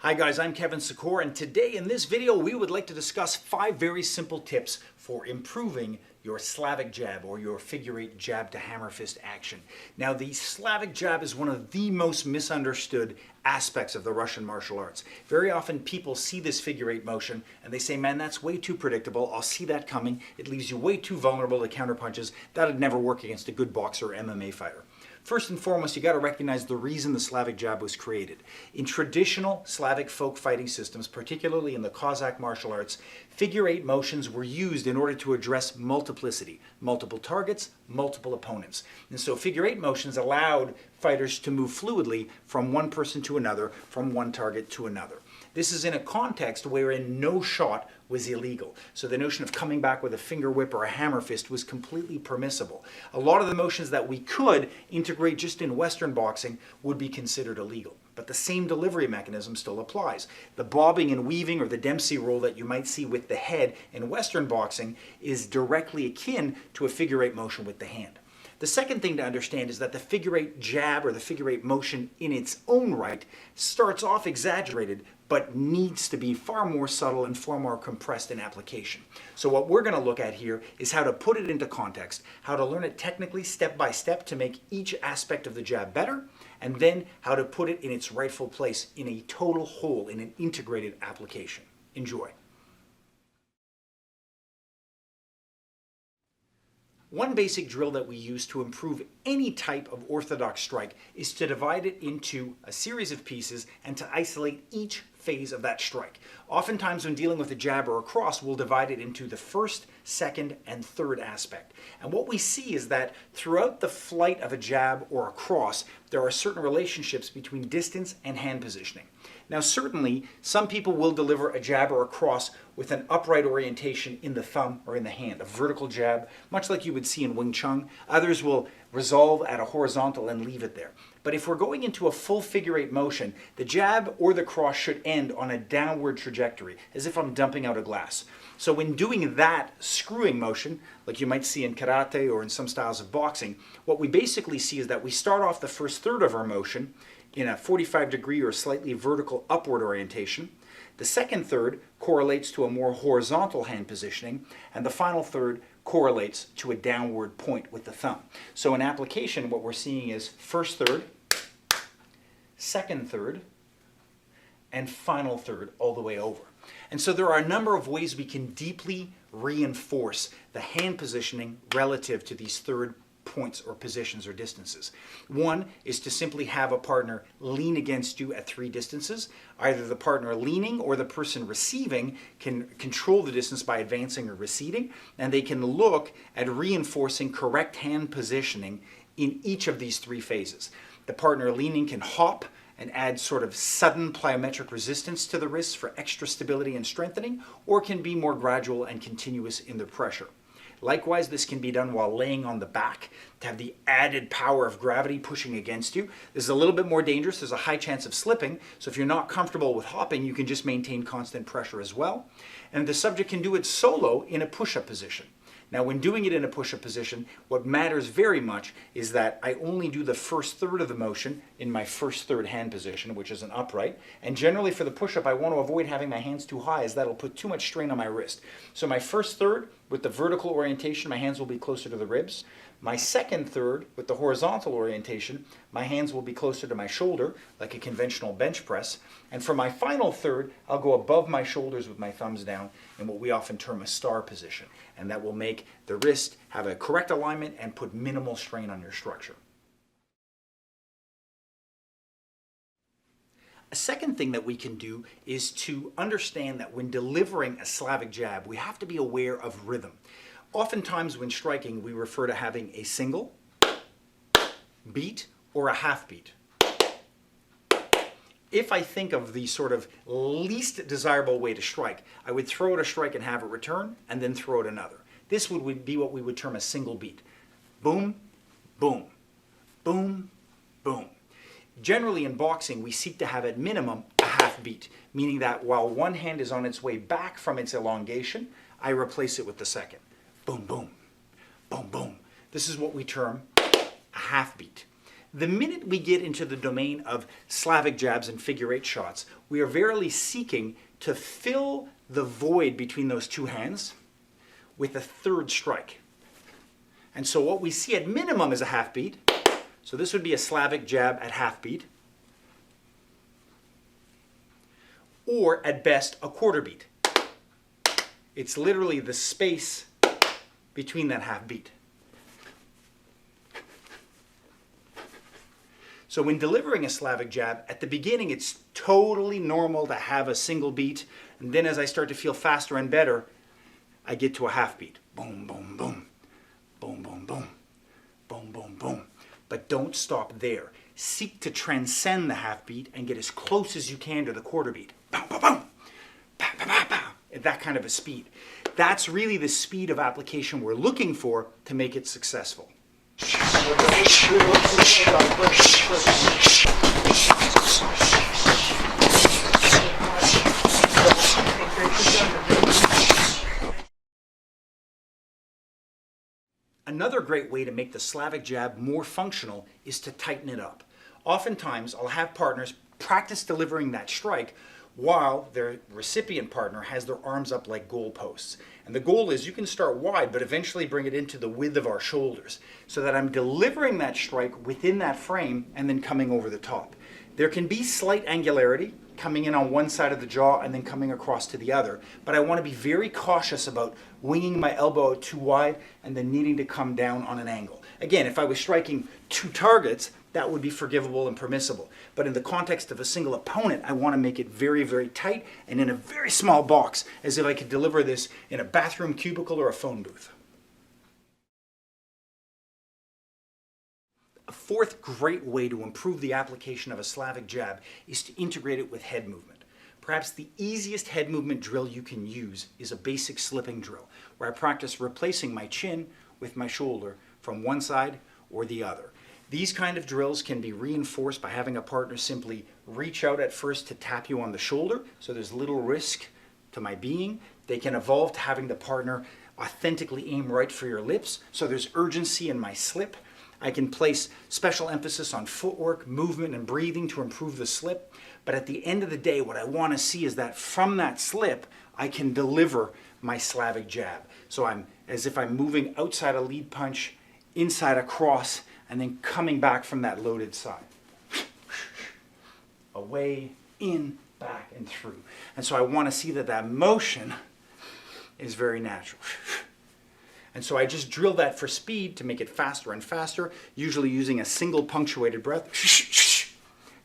Hi guys, I'm Kevin Secours, and today in this video we would like to discuss 5 very simple tips for improving your Slavic jab or your figure 8 jab to hammer fist action. Now the Slavic jab is one of the most misunderstood aspects of the Russian martial arts. Very often people see this figure 8 motion and they say, man, that's way too predictable, I'll see that coming, it leaves you way too vulnerable to counter punches, that'd never work against a good boxer or MMA fighter. First and foremost, you got to recognize the reason the Slavic jab was created. In traditional Slavic folk fighting systems, particularly in the Cossack martial arts, figure 8 motions were used in order to address multiplicity, multiple targets, multiple opponents. And so figure 8 motions allowed fighters to move fluidly from one person to another, from one target to another. This is in a context wherein no shot was illegal. So the notion of coming back with a finger whip or a hammer fist was completely permissible. A lot of the motions that we could integrate just in Western boxing would be considered illegal. But the same delivery mechanism still applies. The bobbing and weaving or the Dempsey roll that you might see with the head in Western boxing is directly akin to a figure 8 motion with the hand. The second thing to understand is that the figure 8 jab or the figure 8 motion in its own right starts off exaggerated but needs to be far more subtle and far more compressed in application. So what we're going to look at here is how to put it into context, how to learn it technically step by step to make each aspect of the jab better, and then how to put it in its rightful place in a total whole, in an integrated application. Enjoy. One basic drill that we use to improve any type of orthodox strike is to divide it into a series of pieces and to isolate each phase of that strike. Oftentimes when dealing with a jab or a cross, we'll divide it into the first, second, and third aspect. And what we see is that throughout the flight of a jab or a cross, there are certain relationships between distance and hand positioning. Now certainly, some people will deliver a jab or a cross with an upright orientation in the thumb or in the hand, a vertical jab, much like you would see in Wing Chun. Others will resolve at a horizontal and leave it there. But if we're going into a full figure 8 motion, the jab or the cross should end on a downward trajectory, as if I'm dumping out a glass. So when doing that screwing motion, like you might see in karate or in some styles of boxing, what we basically see is that we start off the first third of our motion in a 45-degree or slightly vertical upward orientation. The second third correlates to a more horizontal hand positioning, and the final third correlates to a downward point with the thumb. So in application, what we're seeing is first third, second third, and final third all the way over. And so there are a number of ways we can deeply reinforce the hand positioning relative to these third points or positions or distances. One is to simply have a partner lean against you at 3 distances. Either the partner leaning or the person receiving can control the distance by advancing or receding, and they can look at reinforcing correct hand positioning in each of these 3 phases. The partner leaning can hop and add sort of sudden plyometric resistance to the wrists for extra stability and strengthening, or can be more gradual and continuous in their pressure. Likewise, this can be done while laying on the back to have the added power of gravity pushing against you. This is a little bit more dangerous. There's a high chance of slipping. So if you're not comfortable with hopping, you can just maintain constant pressure as well. And the subject can do it solo in a push-up position. Now, when doing it in a push-up position, what matters very much is that I only do the first third of the motion in my first third hand position, which is an upright. And generally for the push-up, I want to avoid having my hands too high, as that'll put too much strain on my wrist. So my first third, with the vertical orientation, my hands will be closer to the ribs. My second third, with the horizontal orientation, my hands will be closer to my shoulder, like a conventional bench press. And for my final third, I'll go above my shoulders with my thumbs down in what we often term a star position. And that will make the wrist have a correct alignment and put minimal strain on your structure. A second thing that we can do is to understand that when delivering a Slavic jab, we have to be aware of rhythm. Oftentimes when striking, we refer to having a single beat or a half beat. If I think of the sort of least desirable way to strike, I would throw out a strike and have it return, and then throw out another. This would be what we would term a single beat. Boom, boom, boom, boom. Generally in boxing, we seek to have at minimum a half beat, meaning that while one hand is on its way back from its elongation, I replace it with the second. Boom, boom, boom, boom. This is what we term a half beat. The minute we get into the domain of Slavic jabs and figure eight shots, we are verily seeking to fill the void between those two hands with a third strike. And so what we see at minimum is a half beat. So this would be a Slavic jab at half beat. Or at best, a quarter beat. It's literally the space between that half beat. So when delivering a Slavic jab, at the beginning it's totally normal to have a single beat, and then as I start to feel faster and better, I get to a half beat. Boom, boom, boom. Boom, boom, boom. Boom, boom, boom. But don't stop there. Seek to transcend the half beat and get as close as you can to the quarter beat. Boom, boom, boom. Pow, pow, pow, pow. At that kind of a speed. That's really the speed of application we're looking for to make it successful. Another great way to make the Slavic jab more functional is to tighten it up. Oftentimes, I'll have partners practice delivering that strike while their recipient partner has their arms up like goalposts. And the goal is you can start wide, but eventually bring it into the width of our shoulders so that I'm delivering that strike within that frame and then coming over the top. There can be slight angularity coming in on one side of the jaw and then coming across to the other, but I want to be very cautious about winging my elbow out too wide and then needing to come down on an angle. Again, if I was striking two targets, that would be forgivable and permissible. But in the context of a single opponent, I want to make it very, very tight and in a very small box, as if I could deliver this in a bathroom cubicle or a phone booth. A fourth great way to improve the application of a Slavic jab is to integrate it with head movement. Perhaps the easiest head movement drill you can use is a basic slipping drill, where I practice replacing my chin with my shoulder from one side or the other. These kind of drills can be reinforced by having a partner simply reach out at first to tap you on the shoulder, so there's little risk to my being. They can evolve to having the partner authentically aim right for your lips, so there's urgency in my slip. I can place special emphasis on footwork, movement, and breathing to improve the slip. But at the end of the day, what I want to see is that from that slip, I can deliver my Slavic jab. So I'm as if I'm moving outside a lead punch, inside a cross, and then coming back from that loaded side. Away, in, back, and through. And so I want to see that that motion is very natural. And so I just drill that for speed to make it faster and faster, usually using a single punctuated breath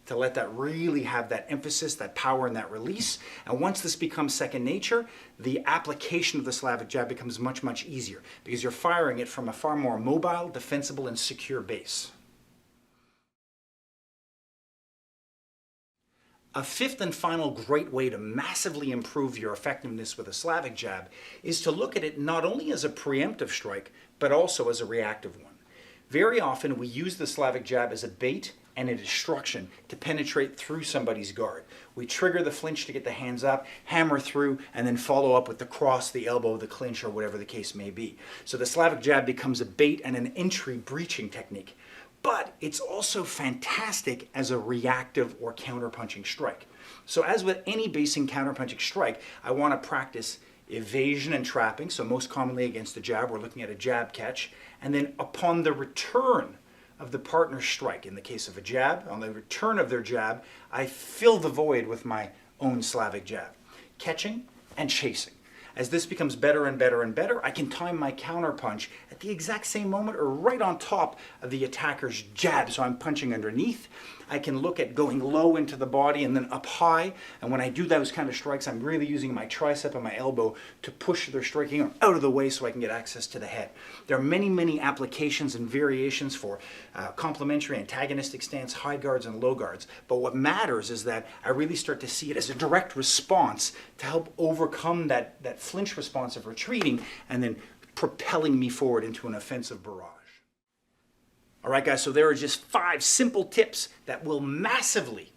to let that really have that emphasis, that power, and that release. And once this becomes second nature, the application of the Slavic jab becomes much, much easier because you're firing it from a far more mobile, defensible, and secure base. A fifth and final great way to massively improve your effectiveness with a Slavic jab is to look at it not only as a preemptive strike, but also as a reactive one. Very often we use the Slavic jab as a bait and a distraction to penetrate through somebody's guard. We trigger the flinch to get the hands up, hammer through, and then follow up with the cross, the elbow, the clinch, or whatever the case may be. So the Slavic jab becomes a bait and an entry breaching technique. But it's also fantastic as a reactive or counterpunching strike. So as with any basing counterpunching strike, I want to practice evasion and trapping. So most commonly against the jab, we're looking at a jab catch. And then upon the return of the partner's strike, in the case of a jab, on the return of their jab, I fill the void with my own Slavic jab, catching and chasing. As this becomes better and better and better, I can time my counterpunch at the exact same moment or right on top of the attacker's jab. So I'm punching underneath. I can look at going low into the body and then up high. And when I do those kind of strikes, I'm really using my tricep and my elbow to push their striking arm out of the way so I can get access to the head. There are many, many applications and variations for complementary, antagonistic stance, high guards, and low guards. But what matters is that I really start to see it as a direct response to help overcome that flinch response of retreating and then propelling me forward into an offensive barrage. All right, guys, so there are just 5 simple tips that will massively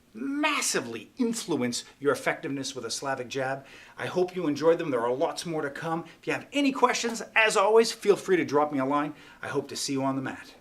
influence your effectiveness with a Slavic jab. I hope you enjoyed them. There are lots more to come. If you have any questions, as always, feel free to drop me a line. I hope to see you on the mat.